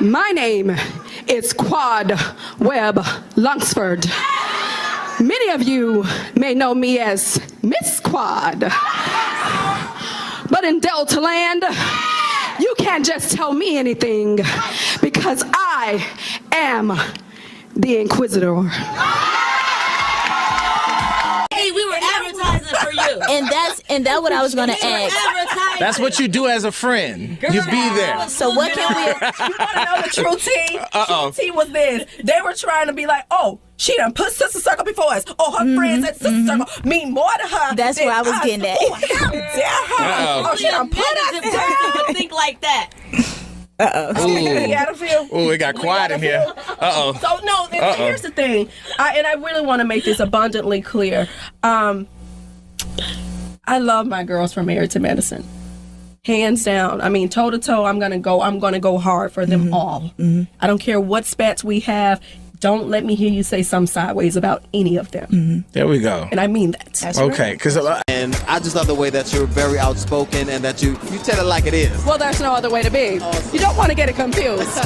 My name is Quad Webb Lunsford. Many of you may know me as Miss Quad. But in Delta Land, you can't just tell me anything because I am the Inquisitor. Hey, we were advertising for you. And that's what I was gonna ask. That's what you do as a friend. You be there. So what can we? You want to know the true tea? True tea was this. They were trying to be like, oh, she done put Sister Circle before us. Oh, her friends at Sister Circle mean more to her. That's than what I was us. getting at. Oh, how dare her? Oh, she done put us down. Think like that. Ooh, it got quiet in here. So no, here's the thing, and I really want to make this abundantly clear. I love my girls from Married to Medicine, hands down. I mean, toe to toe, I'm gonna go hard for them all. I don't care what spats we have. Don't let me hear you say some sideways about any of them. There we go. And I mean that. That's Okay, because And I just love the way that you're very outspoken and that you tell it like it is. Well, there's no other way to be. You don't want to get it confused.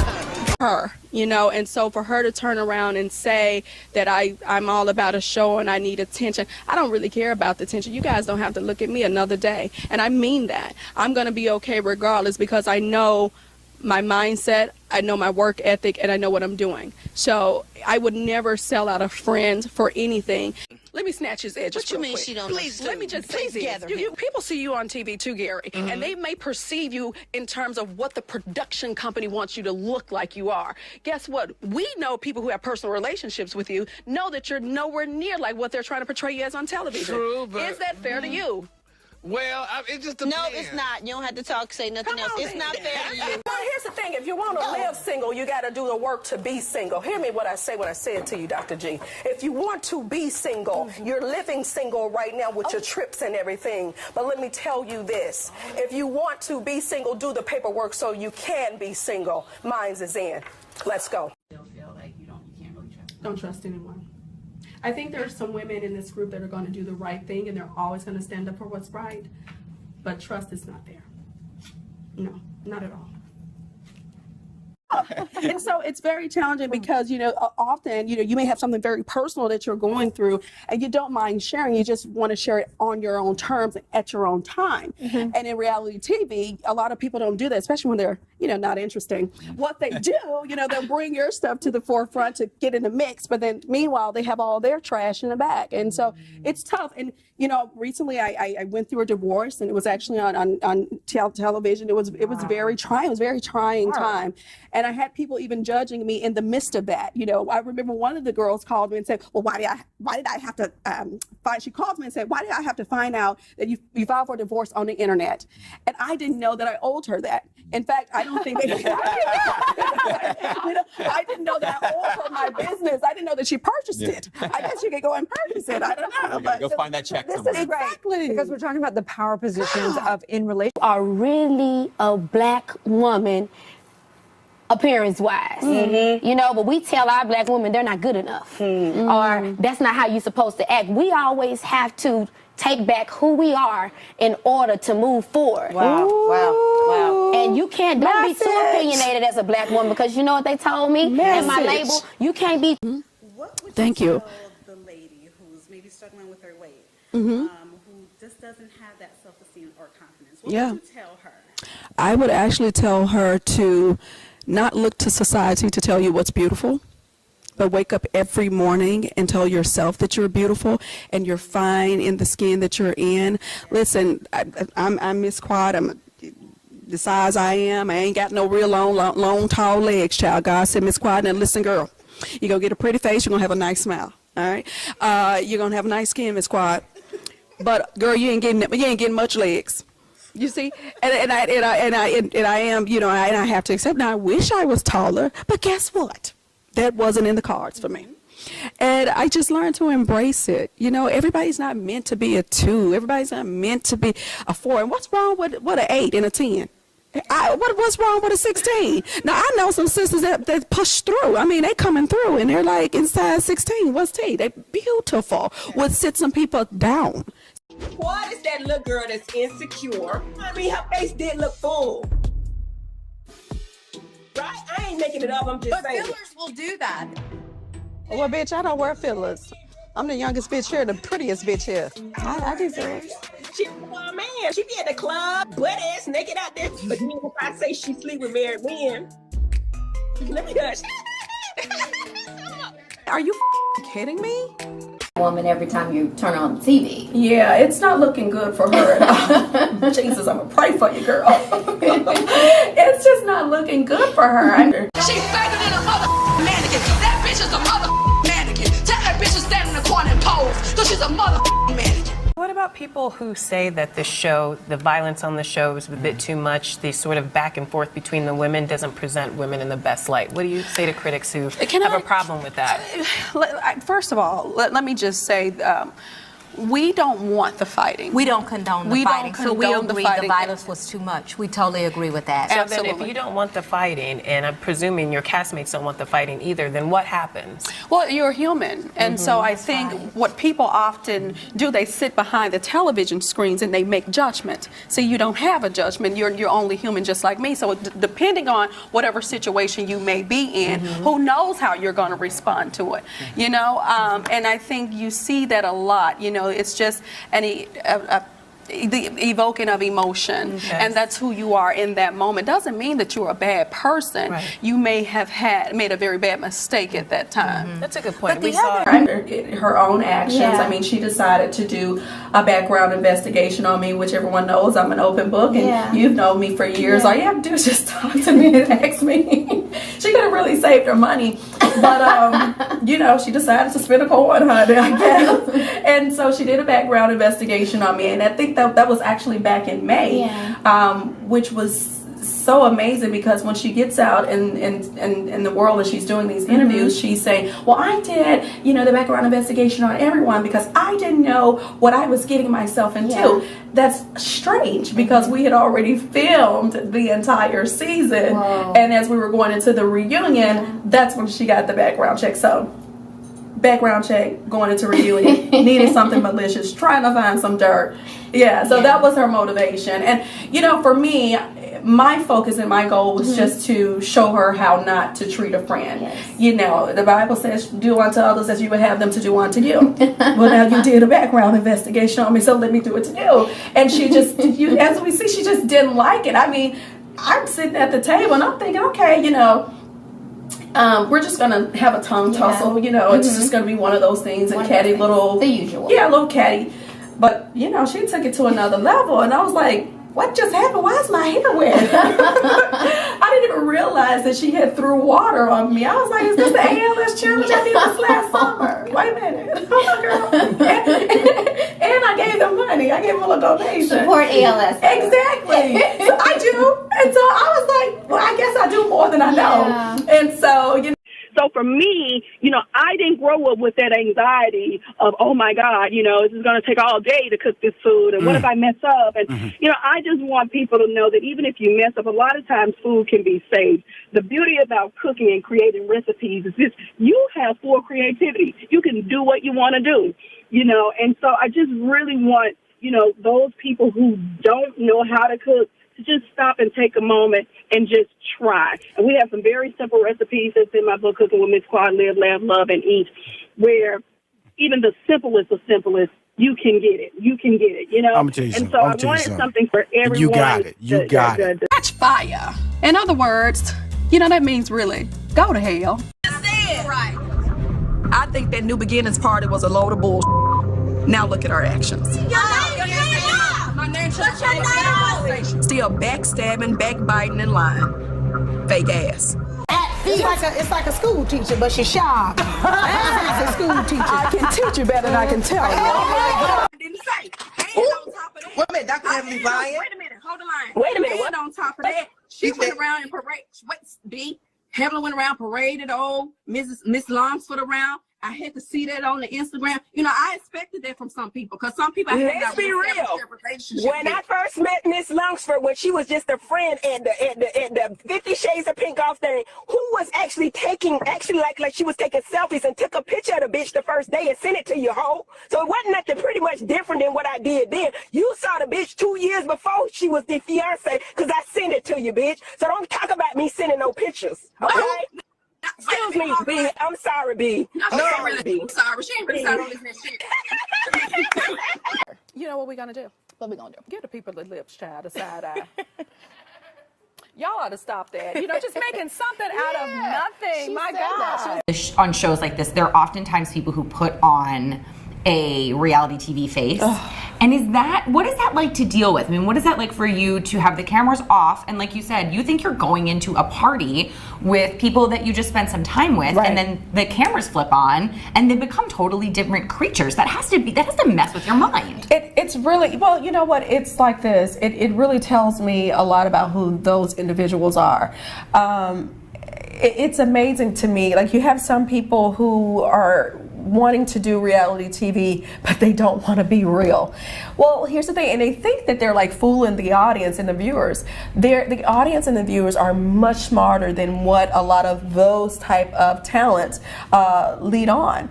Her, and so for her to turn around and say that I'm all about a show and I need attention, I don't really care about the attention. You guys don't have to look at me another day. And I mean that. I'm going to be okay regardless because I know my mindset, I know my work ethic, and I know what I'm doing. So I would never sell out a friend for anything. Let me snatch his edges. What you mean quick. she don't Please, let me just say this. People see you on TV too, Gary, and they may perceive you in terms of what the production company wants you to look like you are. Guess what? We know people who have personal relationships with you know that you're nowhere near like what they're trying to portray you as on television. True, but is that fair to you? Well, it just depends. No, it's not. You don't have to talk, say nothing else. It's not fair to you. Well, here's the thing. If you want to live single, you got to do the work to be single. Hear me what I say when I say it to you, Dr. G. If you want to be single, you're living single right now with your trips and everything. But let me tell you this. If you want to be single, do the paperwork so you can be single. Mine's is in. Let's go. Don't trust anyone. I think there are some women in this group that are going to do the right thing and they're always going to stand up for what's right. But trust is not there. No, not at all. And so it's very challenging because, often, you may have something very personal that you're going through and you don't mind sharing. You just want to share it on your own terms at your own time. And in reality TV, a lot of people don't do that, especially when they're, not interesting. What they do, they'll bring your stuff to the forefront to get in the mix. But then meanwhile, they have all their trash in the back. And so it's tough. And, recently I went through a divorce and it was actually on television. It was very trying. It was a very trying time. And I had people even judging me in the midst of that. I remember one of the girls called me and said, well, why did I have to she called me and said, why did I have to find out that you filed for divorce on the internet? And I didn't know that I owed her that. In fact, I don't think I didn't know that I owed her my business. I didn't know that she purchased it. I guess she could go and purchase it. I don't know. But go find that check This somewhere. is great Exactly. because we're talking about the power positions of in relationships. Are really a black woman appearance-wise, but we tell our black women they're not good enough, or that's not how you're supposed to act. We always have to take back who we are in order to move forward. Wow. And you don't be too opinionated as a black woman because you know what they told me in my label? You can't be. What would Thank you. tell the lady who's maybe struggling with her weight, who just doesn't have that self-esteem or confidence? What would you tell her? I would actually tell her to not look to society to tell you what's beautiful, but wake up every morning and tell yourself that you're beautiful and you're fine in the skin that you're in. Listen, I'm Miss Quad. I'm the size I am. I ain't got no real long, tall legs, child. God said, Miss Quad, now listen, girl, you're going to get a pretty face. You're going to have a nice smile. All right. You're going to have a nice skin, Miss Quad. But girl, you ain't getting much legs. You see, and I am, and I have to accept. Now I wish I was taller, but guess what? That wasn't in the cards for me. And I just learned to embrace it. Everybody's not meant to be a 2. Everybody's not meant to be a 4. And what's wrong with an 8 and a 10? What's wrong with a 16? Now I know some sisters that push through. I mean, they coming through and they're like in size 16. What's T? They're beautiful. Would sit some people down. What is that little girl that's insecure? I mean, her face did look full. Right? I ain't making making it up. I'm just saying. Fillers will do that. Well, bitch, I don't wear fillers. I'm the youngest bitch here, the prettiest bitch here. I deserve it. She a man. She be at the club, butt ass naked out there. But then if I say she sleep with married men, let me hush. Are you kidding me? Woman every time you turn on TV. Yeah, it's not looking good for her at all. Jesus, I'm gonna pray for you, girl. It's just not looking good for her. She's better than a mother mannequin. That bitch is a mother mannequin. Tell that bitch to stand in the corner and pose, cause she's a mother mannequin. What about people who say that the show, the violence on the show is a bit too much? The sort of back and forth between the women doesn't present women in the best light. What do you say to critics who have a problem with that? First of all, let me just say, we don't want the fighting. We don't condone the fighting. So we agree the fighting. violence was too much. We totally agree with that. So then if you don't want the fighting, and I'm presuming your castmates don't want the fighting either, then what happens? Well, you're human. And so I think what people often do, they sit behind the television screens and they make judgment. See, you don't have a judgment. You're only human just like me. So depending on whatever situation you may be in, who knows how you're going to respond to it, you know? And I think you see that a lot, you know, it's just the evoking of emotion, and that's who you are in that moment. Doesn't mean that you're a bad person. Right. You may have made a very bad mistake at that time. That's a good point. But we saw her own actions. Yeah. I mean, she decided to do a background investigation on me, which everyone knows I'm an open book, and you've known me for years. All you have to do is just talk to me and ask me. She could have really saved her money, but you know, she decided to spend a coin on it, I guess. And so she did a background investigation on me, and I think that was actually back in May, which was so amazing, because when she gets out in the world and she's doing these interviews, she's saying, well, I did, you know, the background investigation on everyone because I didn't know what I was getting myself into. That's strange, because we had already filmed the entire season. And as we were going into the reunion, that's when she got the background check. So background check, going into reunion, needed something malicious, trying to find some dirt. So that was her motivation. And, you know, for me, my focus and my goal was just to show her how not to treat a friend. You know, the Bible says, do unto others as you would have them to do unto you. Well, now you did a background investigation on me, so let me do it to you. And she just, as we see, she just didn't like it. I mean, I'm sitting at the table and I'm thinking, okay, you know, we're just gonna have a tongue tussle, you know, it's just gonna be one of those things, a catty little, the usual. Yeah, a little catty. But, you know, she took it to another level, and I was like, what just happened? Why is my hair wet? I didn't even realize that she had threw water on me. I was like, is this the ALS challenge I did this last summer? Wait a minute. Girl. And I gave them money. I gave them a little donation. Support ALS. Exactly. So I do. And so I was like, well, I guess I do more than I know. And so, you know. So for me, you know, I didn't grow up with that anxiety of, oh my God, you know, this is going to take all day to cook this food, and what if I mess up? And, you know, I just want people to know that even if you mess up, a lot of times food can be saved. The beauty about cooking and creating recipes is this: you have full creativity. You can do what you want to do, you know, and so I just really want, you know, those people who don't know how to cook to just stop and take a moment and just try. And we have some very simple recipes that's in my book, Cooking with Miss Quad, Live, Laugh, Love, and Eat, where even the simplest of simplest, you can get it. You can get it, you know? I'm going to tell you something. And so I wanted something for everyone. You got it. You got it. Catch fire. In other words, you know, that means really go to hell. Right. I think that New Beginnings party was a load of bullshit. Now look at our actions. Still backstabbing, backbiting, and lying. Fake ass. It's like a school teacher, but she's shy. It's a school teacher. I can teach you better than I can tell you. I didn't say. And on top of that. Wait a minute, Dr. Emily lying. Wait a minute, hold the line. Wait a minute, And on top of that, she went around and paraded. Wait, B. Heavenly went around, paraded old Miss Longfoot around, I had to see that on the Instagram. You know, I expected that from some people because some people. Let's be real. When I first met Miss Lunsford, when she was just a friend, and the 50 Shades of Pink off thing, who was actually like she was taking selfies and took a picture of the bitch the first day and sent it to you, hoe. So it wasn't nothing pretty much different than what I did then. You saw the bitch 2 years before she was the fiance because I sent it to you, bitch. So don't talk about me sending no pictures, okay? Excuse me, B. I'm sorry, B. I'm sorry, B. I'm sorry. She ain't really started on this shit. You know what we're gonna do? What we gonna do? Give the people the lips, child, a side eye. Y'all ought to stop that. You know, just making something out of nothing. My God. On shows like this, there are oftentimes people who put on a reality TV face. And what is that like to deal with? I mean, what is that like for you to have the cameras off? And like you said, you think you're going into a party with people that you just spent some time with, and then the cameras flip on and they become totally different creatures. That has to mess with your mind. It's really, well, you know what? It's like this. It really tells me a lot about who those individuals are. It's amazing to me. Like, you have some people who are wanting to do reality TV, but they don't want to be real. Well, here's the thing, and they think that they're like fooling the audience and the viewers. The audience and the viewers are much smarter than what a lot of those type of talents lead on.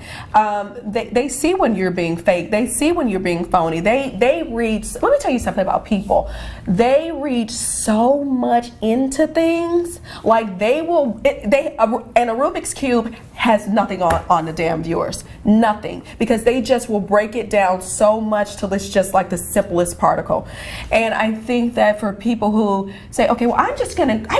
They see when you're being fake. They see when you're being phony. They read. Let me tell you something about people. They read so much into things. Like, they will. And a Rubik's Cube has nothing on the damn viewers. Nothing. Because they just will break it down so much till it's just like the simplest particle. And I think that for people who say, okay, well, I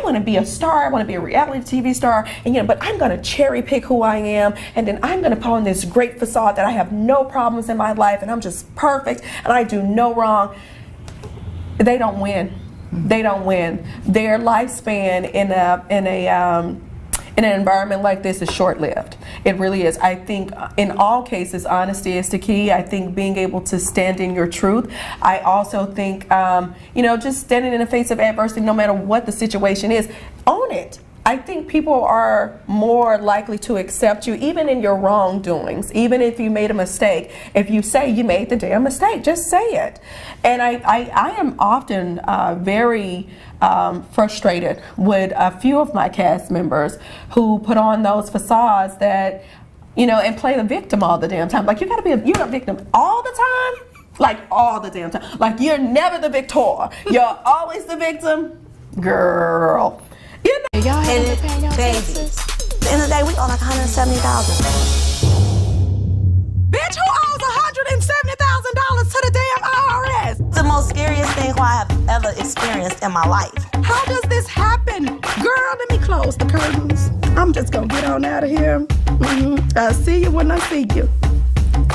want to be a star, I want to be a reality TV star, and but I'm going to cherry pick who I am, and then I'm going to put on this great facade that I have no problems in my life, and I'm just perfect, and I do no wrong. They don't win. They don't win. Their lifespan in an environment like this is short-lived. It really is. I think in all cases, honesty is the key. I think being able to stand in your truth. I also think, just standing in the face of adversity, no matter what the situation is, own it. I think people are more likely to accept you even in your wrongdoings, even if you made a mistake. If you say you made the damn mistake, just say it. And I am often very frustrated with a few of my cast members who put on those facades that, and play the victim all the damn time. Like, you're a victim all the time? Like, all the damn time. Like, you're never the victor. You're always the victim. Girl. Y'all haven't been paying y'all taxes? At the end of the day, we owe like $170,000. Bitch, who owes $170,000 to the damn IRS? The most scariest thing I have ever experienced in my life. How does this happen? Girl, let me close the curtains. I'm just gonna get on out of here. I'll see you when I see you.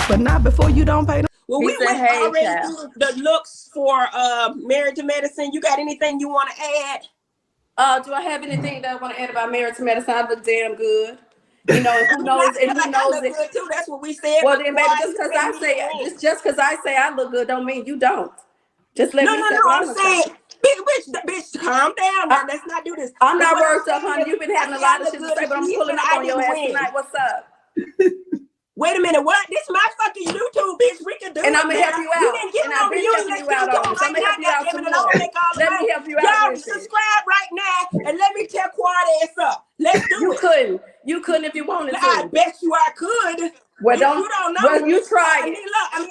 But not before you don't pay. Well, we went already through the looks for Married to Medicine. You got anything you want to add? Do I have anything that I want to add about Married to Medicine? I look damn good. And who knows? And who knows it? Good too. That's what we said. Well, then, baby, just because I say I look good, don't mean you don't. Just let me say. No. I'm saying, bitch, calm down. Let's not do this. I'm not worked up, honey. You've been having a lot of shit to say, but I'm pulling up on your ass tonight. What's up? Wait a minute, what? This my fucking YouTube, bitch. We can do it. And I'm gonna help you out. You didn't get and on the YouTube. Let's get to it right now. Let me help you out. Y'all subscribe right now and let me tear Quad ass up. Let's do it. You couldn't if you wanted to. I bet you I could. Well, you don't know. Well, you try it. I'm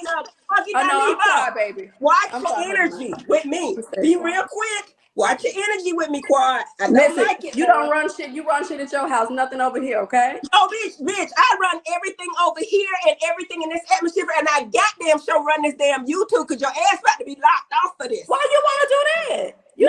try, baby. Watch your energy with me. Be real quick. Watch your energy with me, Quad. I don't like it. You don't run shit. You run shit at your house. Nothing over here, okay? Oh, bitch. I run everything over here and everything in this atmosphere, and I goddamn sure run this damn YouTube because your ass about to be locked off for this. Why you want to do that? We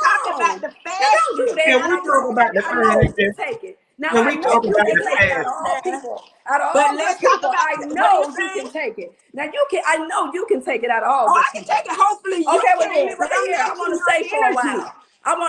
talk about the fashion. Yeah, we talk about the fashion. Take it. Now, I know you can take it out of all these people. I know you can take it. Now, I know you can take it out of all I can take it, hopefully. Okay, well, then right here, I want to stay for a while.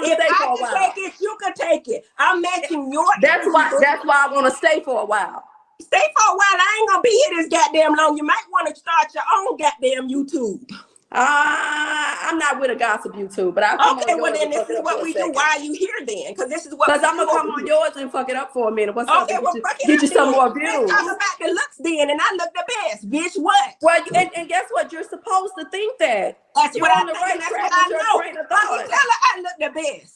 If I can take it, you can take it. I'm matching your energy. That's why I want to stay for a while. Stay for a while. I ain't going to be here this goddamn long. You might want to start your own goddamn YouTube. I'm not with a gossip YouTube, but I'll come on yours. Well then and this fuck it is up what for a we do. second. Why are you here then? Because this is what. Because I'm gonna come on yours and fuck it up for a minute. What's up? Okay, well, fuck it Get up you some then. more views. Let's talk about the looks then, and I look the best, bitch. What? Well, and guess what? You're supposed to think that. That's You're what on I the think, right and that's track what I with your know. train of But he thought. tell her I look the best.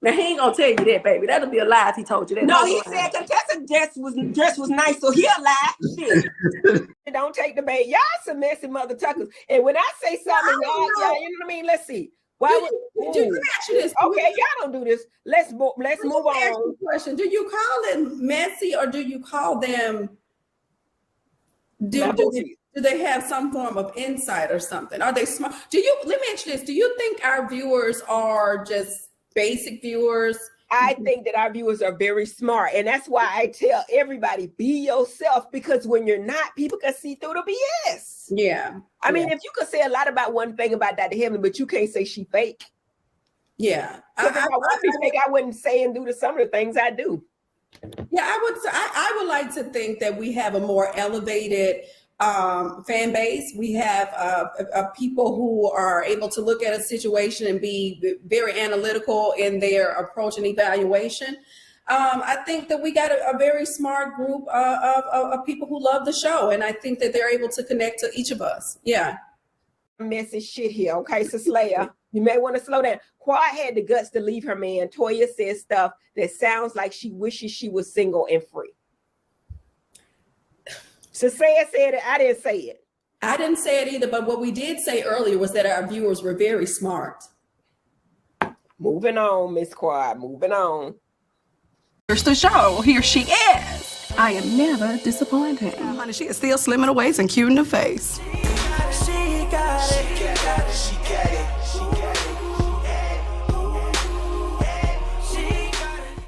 Now he ain't gonna tell you that, baby. That'll be a lie if he told you that. No, he said Contessa dress was nice, so he'll lie. Shit. Don't take the bait. Y'all some messy mother tuckers. And when I say something, y'all, you know what I mean? Let's see. Why would let me ask you this. Okay, y'all don't do this. Let's move on. Question: do you call them messy, or do you call them? Do they have some form of insight or something? Are they smart? Let me ask you this. Do you think our viewers are just basic viewers? I think that our viewers are very smart. And that's why I tell everybody, be yourself, because when you're not, people can see through the BS. Yeah. I mean, if you could say a lot about one thing about Dr. Heaven, but you can't say she fake. Yeah. If I want to be fake, I wouldn't say and do some of the things I do. Yeah, I would like to think that we have a more elevated fan base. We have people who are able to look at a situation and be very analytical in their approach and evaluation. I think that we got a very smart group of people who love the show, and I think that they're able to connect to each of us. Yeah. Messy shit here, okay? So Slayer, you may want to slow down. Quad had the guts to leave her man. Toya says stuff that sounds like she wishes she was single and free. So said it. I didn't say it. I didn't say it either, but what we did say earlier was that our viewers were very smart. Moving on, Miss Quad. Moving on. Here's the show. Here she is. I am never disappointed. Honey, she is still slim in the waist and cute in the face. She got it.